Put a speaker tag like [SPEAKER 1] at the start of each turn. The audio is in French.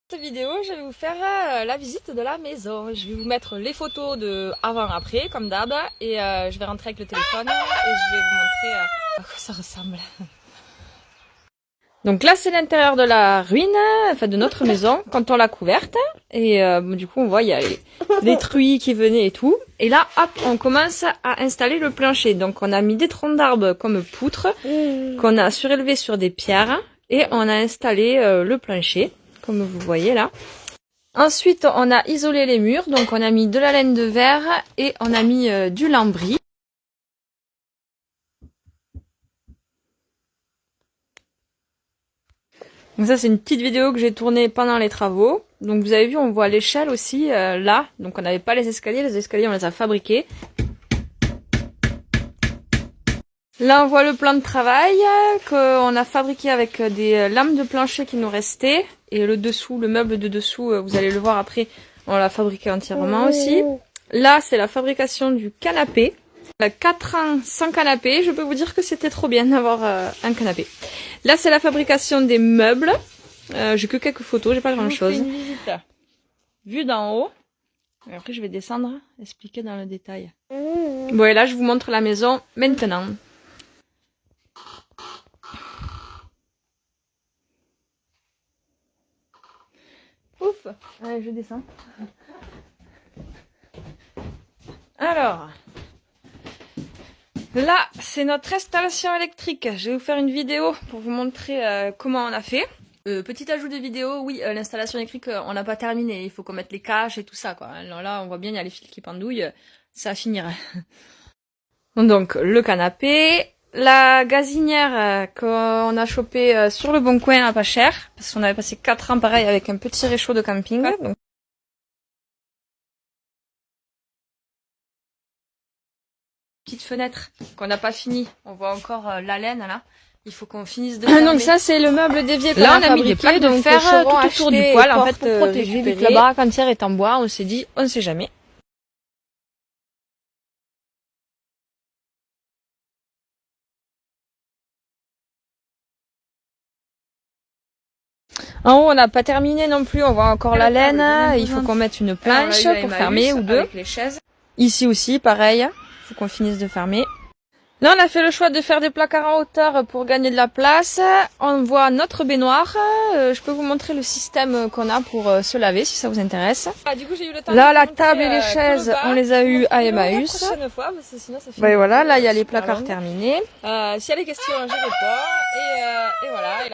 [SPEAKER 1] Cette vidéo, je vais vous faire la visite de la maison. Je vais vous mettre les photos de avant-après, comme d'hab, et je vais rentrer avec le téléphone et je vais vous montrer à quoi ça ressemble. Donc là, c'est l'intérieur de la ruine, enfin de notre maison, quand on l'a couverte. Et du coup, on voit il y a les truies qui venaient et tout. Et là, hop, on commence à installer le plancher. Donc on a mis des troncs d'arbres comme poutres qu'on a surélevés sur des pierres et on a installé le plancher, comme vous voyez là. Ensuite, on a isolé les murs, donc on a mis de la laine de verre et on a mis du lambris. Donc ça, c'est une petite vidéo que j'ai tournée pendant les travaux. Donc vous avez vu, on voit l'échelle aussi là. Donc on n'avait pas les escaliers on les a fabriqués. Là, on voit le plan de travail qu'on a fabriqué avec des lames de plancher qui nous restaient. Et le dessous, le meuble de dessous, vous allez le voir après, on l'a fabriqué entièrement aussi. Là, c'est la fabrication du canapé. 4 ans sans canapé, je peux vous dire que c'était trop bien d'avoir un canapé. Là, c'est la fabrication des meubles. J'ai que quelques photos, j'ai pas grand chose. Une visite vue d'en haut. Et après, je vais descendre, expliquer dans le détail. Bon, et là, je vous montre la maison maintenant. Ouf! Allez, je descends. Alors, là, c'est notre installation électrique. Je vais vous faire une vidéo pour vous montrer comment on a fait. Petit ajout de vidéo, oui, l'installation électrique, on n'a pas terminé. Il faut qu'on mette les caches et tout ça, quoi. Alors là, on voit bien, il y a les fils qui pendouillent. Ça finira. Donc, le canapé. La gazinière qu'on a chopée sur le bon coin à pas cher. Parce qu'on avait passé 4 ans pareil avec un petit réchaud de camping. Donc, petite fenêtre qu'on n'a pas fini. On voit encore la laine là. Il faut qu'on finisse de fermer. Donc ça c'est le meuble d'évier qu'on a mis des plaques de fer tout autour du poêle en fait pour protéger. La baraque entière est en bois. On s'est dit on ne sait jamais. En haut, on n'a pas terminé non plus, on voit encore la laine. Il faut qu'on mette une planche pour fermer ou deux. Les chaises. Ici aussi, pareil. Il faut qu'on finisse de fermer. Là, on a fait le choix de faire des placards en hauteur pour gagner de la place. On voit notre baignoire. Je peux vous montrer le système qu'on a pour se laver si ça vous intéresse. Du coup, j'ai eu le temps là, la table et les chaises, on les a eues à Emmaüs. Et voilà, là, il y a les placards terminés. S'il y a des questions, j'y réponds. Et voilà.